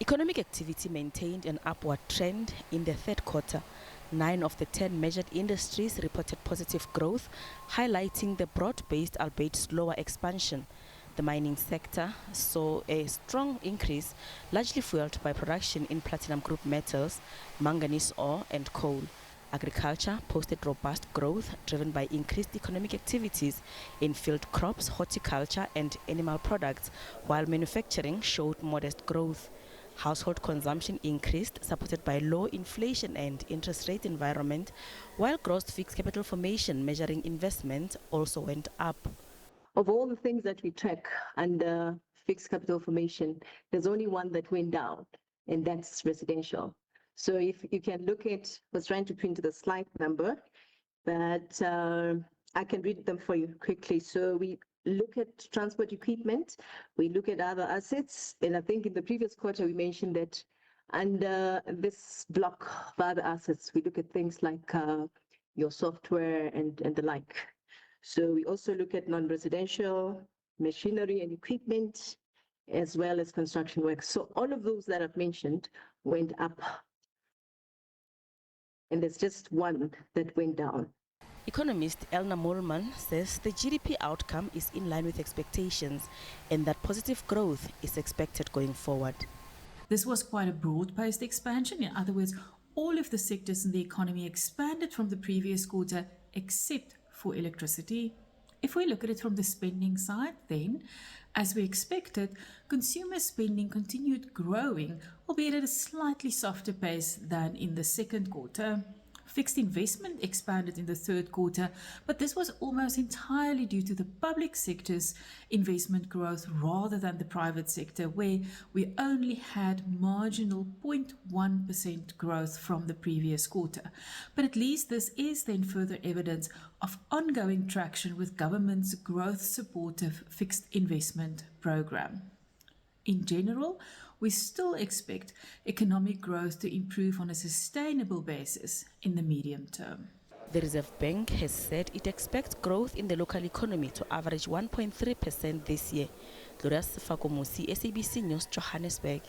Economic activity maintained an upward trend in the third quarter. 9 of the 10 measured industries reported positive growth, highlighting the broad-based albeit slower expansion. The mining sector saw a strong increase, largely fueled by production in platinum group metals, manganese ore and coal. Agriculture posted robust growth driven by increased economic activities in field crops, horticulture and animal products, while manufacturing showed modest growth. Household consumption increased, supported by low inflation and interest rate environment, while gross fixed capital formation measuring investment also went up. Of all the things that we track under fixed capital formation, there's only one that went down, and that's residential. So if you can look at, I was trying to print the slide number, but I can read them for you quickly. So we look at transport equipment, we look at other assets, and I think in the previous quarter we mentioned that under this block of other assets, we look at things like your software and the like. So we also look at non-residential, machinery and equipment, as well as construction work. So all of those that I've mentioned went up. And there's just one that went down. Economist Elna Mollman says the GDP outcome is in line with expectations and that positive growth is expected going forward. This was quite a broad-based expansion. In other words, all of the sectors in the economy expanded from the previous quarter except for electricity. If we look at it from the spending side, then, as we expected, consumer spending continued growing, albeit at a slightly softer pace than in the second quarter. Fixed investment expanded in the third quarter, but this was almost entirely due to the public sector's investment growth rather than the private sector, where we only had marginal 0.1% growth from the previous quarter. But at least this is then further evidence of ongoing traction with government's growth-supportive fixed investment program. In general, we still expect economic growth to improve on a sustainable basis in the medium term. The Reserve Bank has said it expects growth in the local economy to average 1.3% this year. Gloria Sifakomusi, SABC News, Johannesburg.